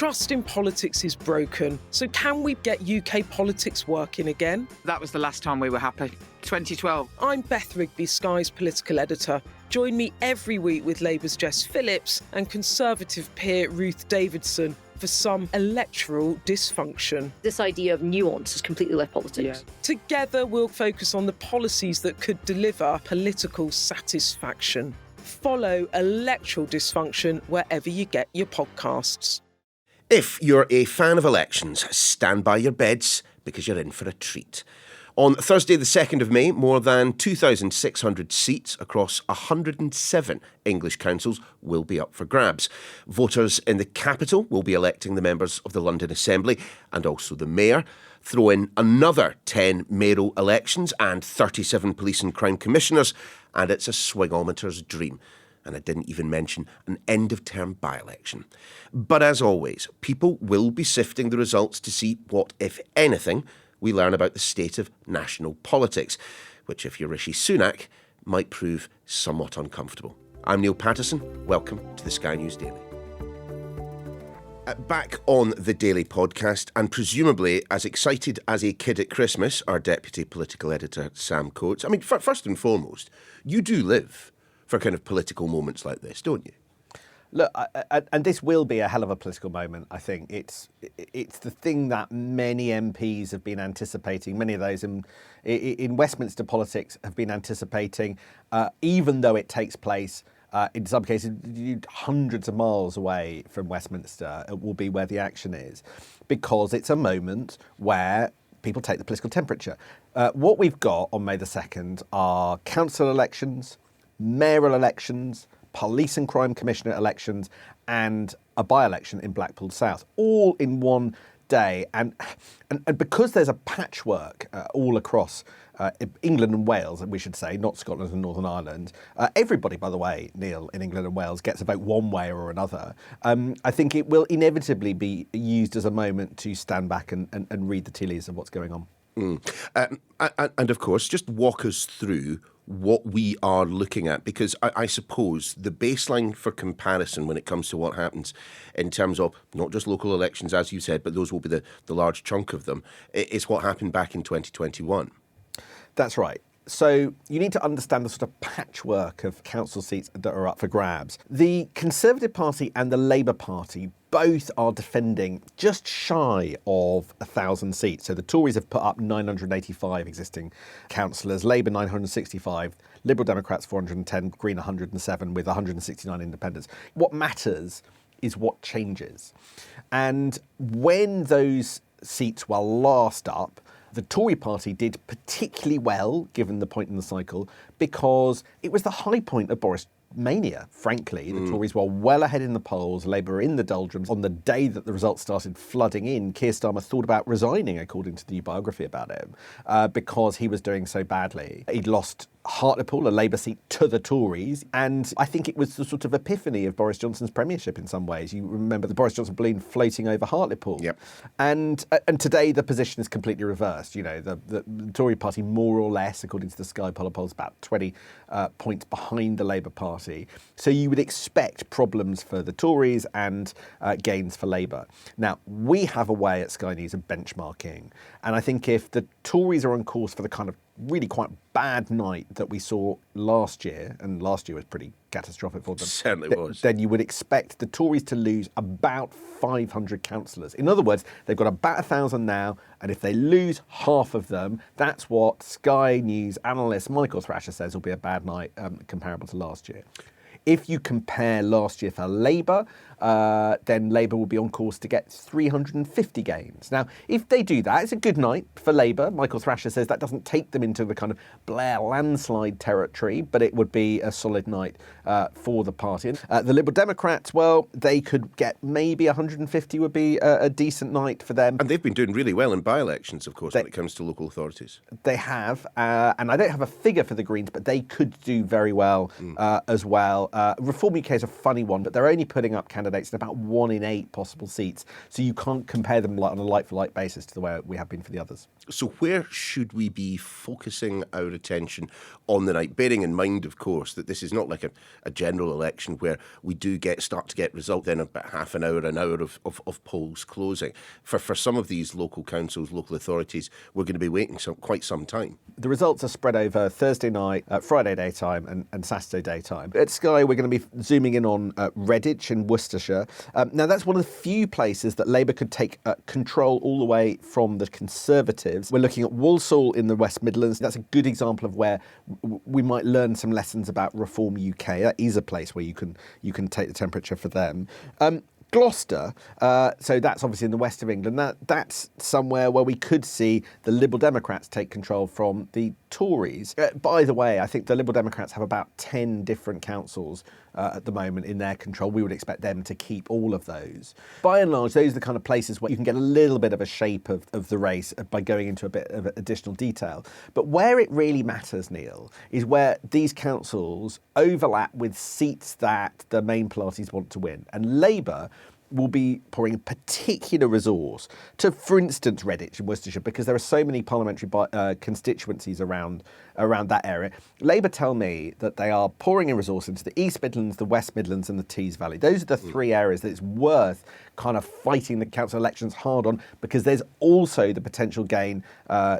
Trust in politics is broken. So can we get UK politics working again? That was the last time we were happy. 2012. I'm Beth Rigby, Sky's political editor. Join me every week with Labour's Jess Phillips and Conservative peer Ruth Davidson for some electoral dysfunction. This idea of nuance has completely left politics. Yeah. Together, we'll focus on the policies that could deliver political satisfaction. Follow Electoral Dysfunction wherever you get your podcasts. If you're a fan of elections, stand by your beds because you're in for a treat. On Thursday, the 2nd of May, more than 2,600 seats across 107 English councils will be up for grabs. Voters in the capital will be electing the members of the London Assembly and also the mayor. Throw in another 10 mayoral elections and 37 police and crime commissioners, and it's a swingometer's dream. And I didn't even mention an end-of-term by-election. But as always, people will be sifting the results to see what, if anything, we learn about the state of national politics, which, if you're Rishi Sunak, might prove somewhat uncomfortable. I'm Niall Paterson. Welcome to the Sky News Daily. Back on the Daily podcast, and presumably as excited as a kid at Christmas, our deputy political editor, Sam Coates. I mean, first and foremost, you do live for kind of political moments like this, don't you? Look, and this will be a hell of a political moment, I think. It's the thing that many MPs have been anticipating. Many of those in Westminster politics have been anticipating, even though it takes place, in some cases, hundreds of miles away from Westminster. It will be where the action is, because it's a moment where people take the political temperature. What we've got on May the 2nd are council elections, mayoral elections, police and crime commissioner elections, and a by-election in Blackpool South, all in one day. And because there's a patchwork all across England and Wales, we should say, not Scotland and Northern Ireland. Everybody, by the way, Neil, in England and Wales gets a vote one way or another. I think it will inevitably be used as a moment to stand back and read the tea leaves of what's going on. And of course, just walk us through what we are looking at, because I suppose the baseline for comparison when it comes to what happens in terms of not just local elections, as you said, but those will be the large chunk of them, is what happened back in 2021. That's right. So you need to understand the sort of patchwork of council seats that are up for grabs. The Conservative Party and the Labour Party both are defending just shy of 1,000 seats. So the Tories have put up 985 existing councillors, Labour 965, Liberal Democrats 410, Green 107, with 169 independents. What matters is what changes. And when those seats were last up, the Tory party did particularly well, given the point in the cycle, because it was the high point of Boris mania, frankly. The Tories were well ahead in the polls, Labour in the doldrums. On the day that the results started flooding in, Keir Starmer thought about resigning, according to the biography about him, because he was doing so badly. He'd lost Hartlepool, a Labour seat, to the Tories, and I think it was the sort of epiphany of Boris Johnson's premiership in some ways. You remember the Boris Johnson balloon floating over Hartlepool. Yep. And today the position is completely reversed. You know, the Tory party, more or less, according to the Sky poll polls, about 20 points behind the Labour Party. So you would expect problems for the Tories and gains for Labour. Now, we have a way at Sky News of benchmarking, and I think if the Tories are on course for the kind of really quite bad night that we saw last year, and last year was pretty catastrophic for them. Certainly was. Then you would expect the Tories to lose about 500 councillors. In other words, they've got about 1,000 now, and if they lose half of them, that's what Sky News analyst Michael Thrasher says will be a bad night comparable to last year. If you compare last year for Labour, then Labour will be on course to get 350 gains. Now, if they do that, it's a good night for Labour. Michael Thrasher says that doesn't take them into the kind of Blair landslide territory, but it would be a solid night for the party. The Liberal Democrats, well, they could get maybe 150 would be a decent night for them. And they've been doing really well in by-elections, of course, when it comes to local authorities. They have, and I don't have a figure for the Greens, but they could do very well as well. Reform UK is a funny one, but they're only putting up candidates candidates in about 1 in 8 possible seats. So you can't compare them on a like-for-like basis to the way we have been for the others. So where should we be focusing our attention on the night? Bearing in mind, of course, that this is not like a general election where we do start to get results in about half an hour of polls closing. For some of these local councils, local authorities, we're going to be waiting quite some time. The results are spread over Thursday night, Friday daytime and Saturday daytime. At Sky, we're going to be zooming in on Redditch in Worcestershire. Now, that's one of the few places that Labour could take control all the way from the Conservatives. We're looking at Walsall in the West Midlands. That's a good example of where we might learn some lessons about Reform UK. That is a place where you can take the temperature for them. Gloucester, so that's obviously in the west of England. That's somewhere where we could see the Liberal Democrats take control from the Tories. By the way, I think the Liberal Democrats have about 10 different councils at the moment in their control. We would expect them to keep all of those. By and large, those are the kind of places where you can get a little bit of a shape of the race by going into a bit of additional detail. But where it really matters, Neil, is where these councils overlap with seats that the main parties want to win. And Labour will be pouring particular resource to, for instance, Redditch in Worcestershire, because there are so many parliamentary constituencies around that area. Labour tell me that they are pouring a resource into the East Midlands, the West Midlands and the Tees Valley. Those are the 3 areas that it's worth kind of fighting the council elections hard on, because there's also the potential gain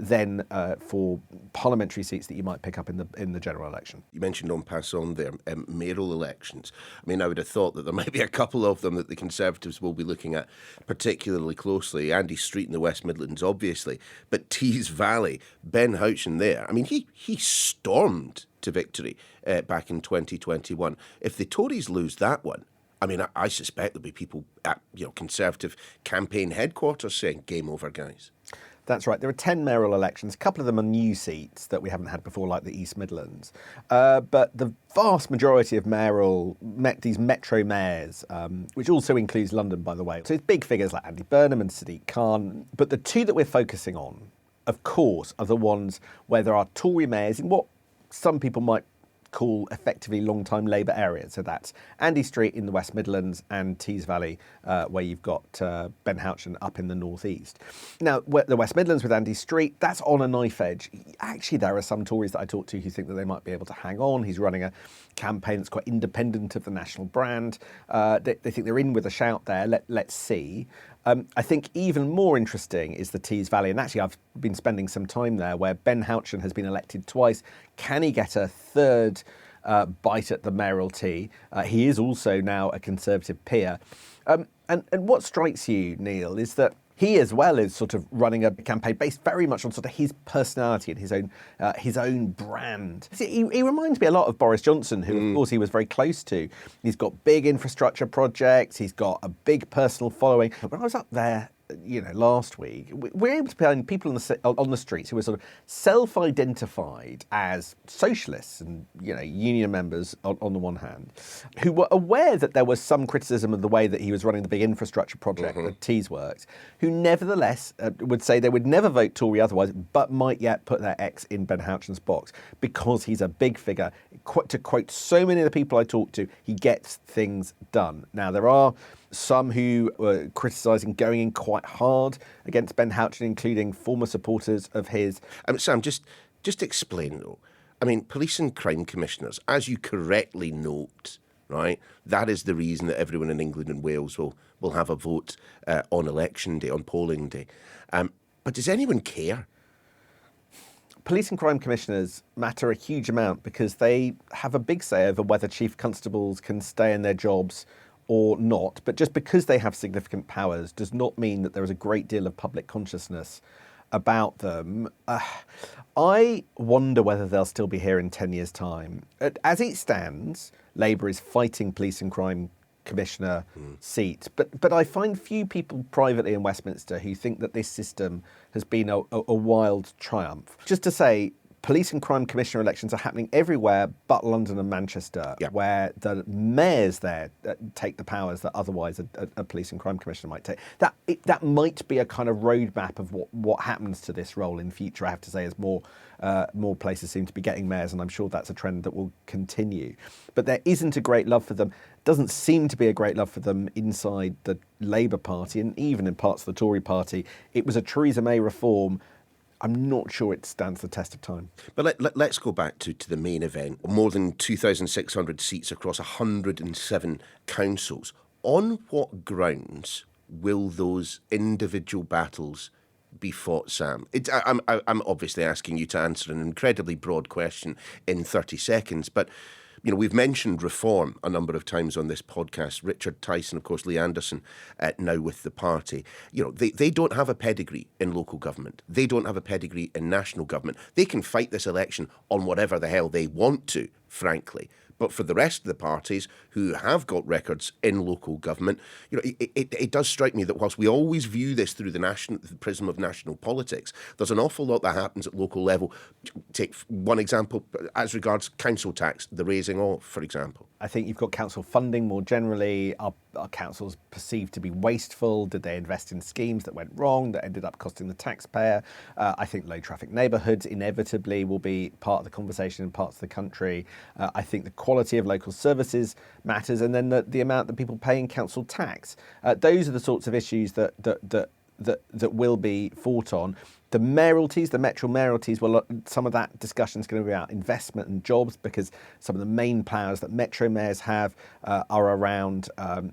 then for parliamentary seats that you might pick up in the general election. You mentioned en passant there, mayoral elections. I mean, I would have thought that there might be a couple of them that the Conservatives will be looking at particularly closely. Andy Street in the West Midlands, obviously, but Tees Valley, Ben Houchen there. I mean, he stormed to victory back in 2021. If the Tories lose that one, I mean, I suspect there'll be people at Conservative campaign headquarters saying, "Game over, guys." That's right. There are 10 mayoral elections. A couple of them are new seats that we haven't had before, like the East Midlands. But the vast majority of these metro mayors, which also includes London, by the way. So it's big figures like Andy Burnham and Sadiq Khan. But the two that we're focusing on, of course, are the ones where there are Tory mayors in what some people might call effectively long-time Labour areas. So that's Andy Street in the West Midlands and Tees Valley, where you've got Ben Houchen up in the northeast. Now, the West Midlands with Andy Street, that's on a knife edge. Actually, there are some Tories that I talk to who think that they might be able to hang on. He's running a campaign that's quite independent of the national brand. They think they're in with a shout there. Let's see. I think even more interesting is the Tees Valley, and actually I've been spending some time there, where Ben Houchen has been elected twice. Can he get a third bite at the mayoralty? He is also now a Conservative peer. And what strikes you, Neil, is that he as well is sort of running a campaign based very much on sort of his personality and his own brand. See, he reminds me a lot of Boris Johnson, who of course he was very close to. He's got big infrastructure projects. He's got a big personal following. When I was up there, last week, we were able to find people on the streets who were sort of self-identified as socialists and, union members on the one hand, who were aware that there was some criticism of the way that he was running the big infrastructure project that Tees works, who nevertheless would say they would never vote Tory otherwise, but might yet put their X in Ben Houchen's box because he's a big figure. To quote so many of the people I talk to, he gets things done. Now, there are some who were criticising going in quite hard against Ben Houchen, including former supporters of his. Sam, just explain, though. I mean, police and crime commissioners, as you correctly note, right, that is the reason that everyone in England and Wales will have a vote on election day, on polling day. But does anyone care? Police and crime commissioners matter a huge amount because they have a big say over whether chief constables can stay in their jobs or not. But just because they have significant powers does not mean that there is a great deal of public consciousness about them. I wonder whether they'll still be here in 10 years' time. As it stands, Labour is fighting police and crime commissioner seats, but I find few people privately in Westminster who think that this system has been a wild triumph. Just to say, Police and Crime Commissioner elections are happening everywhere but London and Manchester, where the mayors there take the powers that otherwise a police and crime commissioner might take. That might be a kind of roadmap of what happens to this role in future, I have to say, as more places seem to be getting mayors, and I'm sure that's a trend that will continue. But there isn't a great love for them. Doesn't seem to be a great love for them inside the Labour Party, and even in parts of the Tory Party. It was a Theresa May reform. I'm not sure it stands the test of time. But let's go back to the main event. More than 2,600 seats across 107 councils. On what grounds will those individual battles be fought, Sam? I'm obviously asking you to answer an incredibly broad question in 30 seconds, but we've mentioned reform a number of times on this podcast. Richard Tyson, of course, Lee Anderson, now with the party. They don't have a pedigree in local government. They don't have a pedigree in national government. They can fight this election on whatever the hell they want to, frankly. But for the rest of the parties who have got records in local government, it does strike me that whilst we always view this through the prism of national politics, there's an awful lot that happens at local level. Take one example as regards council tax, the raising of, for example. I think you've got council funding more generally. Are councils perceived to be wasteful? Did they invest in schemes that went wrong, that ended up costing the taxpayer? I think low traffic neighbourhoods inevitably will be part of the conversation in parts of the country. I think the quality of local services matters, and then the amount that people pay in council tax. Those are the sorts of issues that will be fought on. The mayoralties, the metro mayoralties, well, some of that discussion is going to be about investment and jobs, because some of the main powers that metro mayors have are around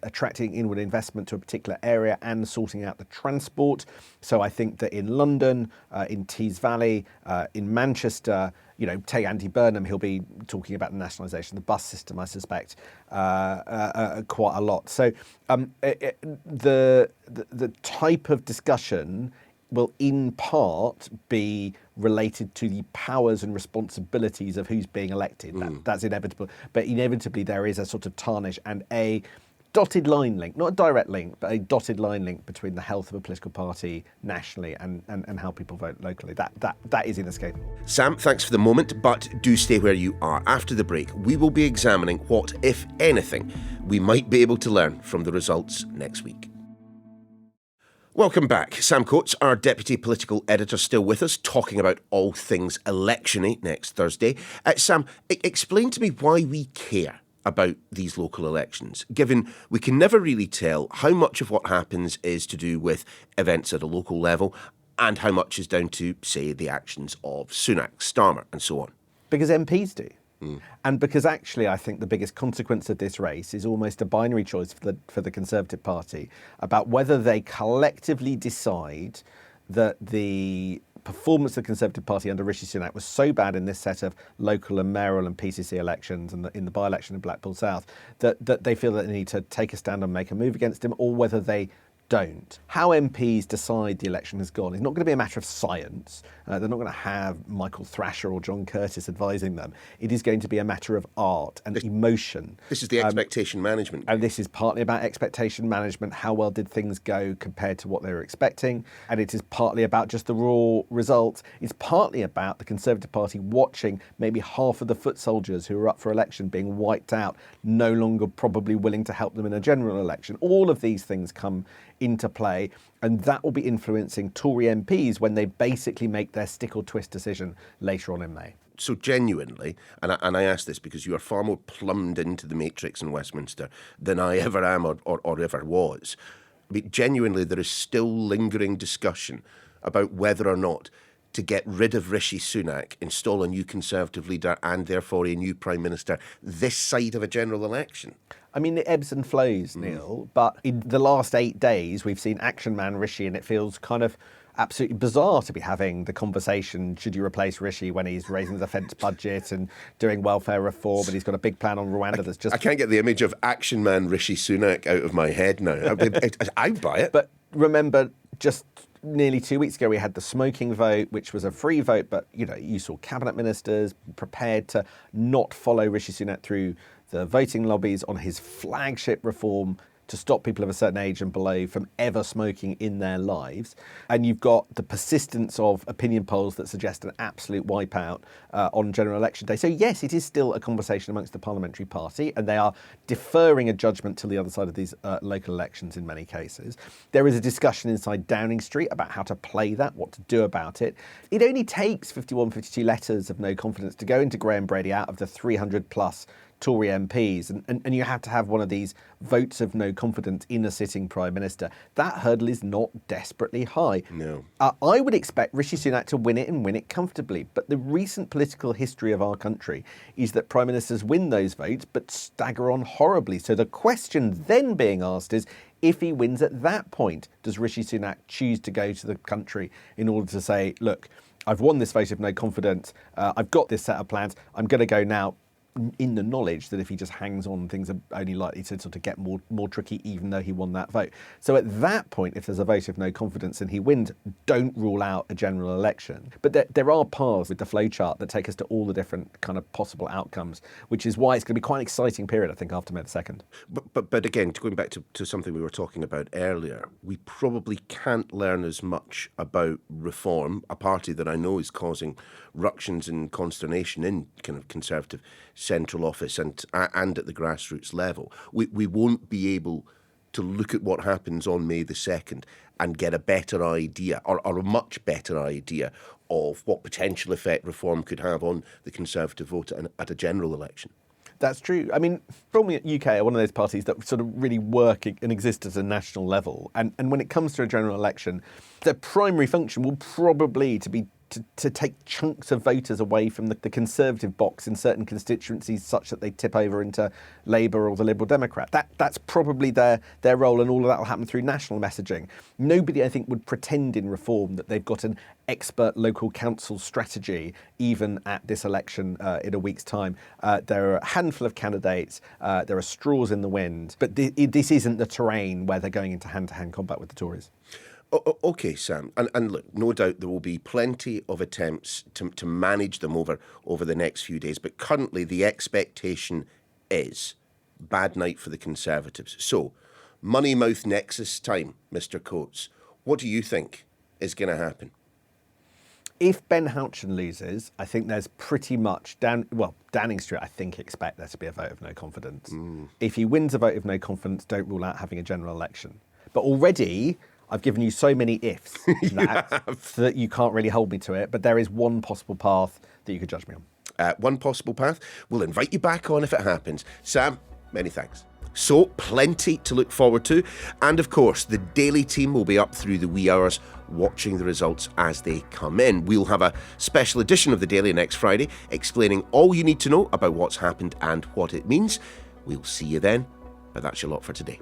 attracting inward investment to a particular area and sorting out the transport. So I think that in London, in Tees Valley, in Manchester, take Andy Burnham, he'll be talking about the nationalisation of the bus system, I suspect, quite a lot. So the type of discussion will in part be related to the powers and responsibilities of who's being elected. That's inevitable. But inevitably there is a sort of tarnish and a dotted line link, not a direct link, but a dotted line link between the health of a political party nationally and how people vote locally. That is inescapable. Sam, thanks for the moment, but do stay where you are. After the break, we will be examining what, if anything, we might be able to learn from the results next week. Welcome back. Sam Coates, our Deputy Political Editor, still with us, talking about all things election-y next Thursday. Sam, explain to me why we care about these local elections, given we can never really tell how much of what happens is to do with events at a local level and how much is down to, say, the actions of Sunak, Starmer and so on. Because MPs do. And because actually I think the biggest consequence of this race is almost a binary choice for the Conservative Party about whether they collectively decide that the performance of the Conservative Party under Rishi Sunak was so bad in this set of local and mayoral and PCC elections and in the by-election in Blackpool South that they feel that they need to take a stand and make a move against him, or whether they don't. How MPs decide the election has gone is not going to be a matter of science. They're not going to have Michael Thrasher or John Curtis advising them. It is going to be a matter of art and emotion. This is the expectation management. And this is partly about expectation management. How well did things go compared to what they were expecting? And it is partly about just the raw results. It's partly about the Conservative Party watching maybe half of the foot soldiers who are up for election being wiped out, no longer probably willing to help them in a general election. All of these things come into play, and that will be influencing Tory MPs when they basically make their stick or twist decision later on in May. So genuinely, and I ask this because you are far more plumbed into the matrix in Westminster than I ever am or ever was, I mean, genuinely there is still lingering discussion about whether or not to get rid of Rishi Sunak, install a new Conservative leader and therefore a new Prime Minister this side of a general election. I mean, it ebbs and flows, Neil, but in the last 8 days, we've seen Action Man Rishi, and it feels kind of absolutely bizarre to be having the conversation, should you replace Rishi, when he's raising the defence budget and doing welfare reform, and he's got a big plan on Rwanda that's just... I can't get the image of Action Man Rishi Sunak out of my head now. I buy it. But remember, just nearly 2 weeks ago, we had the smoking vote, which was a free vote, but, you saw cabinet ministers prepared to not follow Rishi Sunak through the voting lobbies on his flagship reform to stop people of a certain age and below from ever smoking in their lives. And you've got the persistence of opinion polls that suggest an absolute wipeout on general election day. So yes, it is still a conversation amongst the parliamentary party, and they are deferring a judgment till the other side of these local elections in many cases. There is a discussion inside Downing Street about how to play that, what to do about it. It only takes 51, 52 letters of no confidence to go into Graham Brady out of the 300 plus Tory MPs, and you have to have one of these votes of no confidence in a sitting Prime Minister. That hurdle is not desperately high. No. I would expect Rishi Sunak to win it and win it comfortably, but the recent political history of our country is that Prime Ministers win those votes but stagger on horribly. So the question then being asked is, if he wins at that point, does Rishi Sunak choose to go to the country in order to say, look, I've won this vote of no confidence, I've got this set of plans, I'm going to go now, in the knowledge that if he just hangs on, things are only likely to sort of get more tricky, even though he won that vote. So at that point, if there's a vote of no confidence and he wins, don't rule out a general election. But there are paths with the flowchart that take us to all the different kind of possible outcomes, which is why it's going to be quite an exciting period, I think, after May the 2nd. But again, going back to something we were talking about earlier, we probably can't learn as much about Reform, a party that I know is causing ructions and consternation in kind of Conservative central office and at the grassroots level. We won't be able to look at what happens on May the 2nd and get a better idea, or a much better idea, of what potential effect Reform could have on the Conservative vote at a general election. That's true. I mean, probably UK are one of those parties that sort of really work and exist at a national level. And when it comes to a general election, their primary function will probably to take chunks of voters away from the Conservative box in certain constituencies such that they tip over into Labour or the Liberal Democrat. That's probably their role, and all of that will happen through national messaging. Nobody, I think, would pretend in Reform that they've got an expert local council strategy, even at this election in a week's time. There are a handful of candidates, there are straws in the wind, but this isn't the terrain where they're going into hand-to-hand combat with the Tories. Okay, Sam, and look, no doubt there will be plenty of attempts to manage them over the next few days, but currently the expectation is bad night for the Conservatives. So, money mouth nexus time, Mr. Coates. What do you think is going to happen? If Ben Houchen loses, I think there's pretty much Downing Street, I think, expect there to be a vote of no confidence. If he wins a vote of no confidence, don't rule out having a general election. But already, I've given you so many ifs that you can't really hold me to it, but there is one possible path that you could judge me on. One possible path. We'll invite you back on if it happens. Sam, many thanks. So, plenty to look forward to. And of course, the Daily team will be up through the wee hours watching the results as they come in. We'll have a special edition of the Daily next Friday explaining all you need to know about what's happened and what it means. We'll see you then, but that's your lot for today.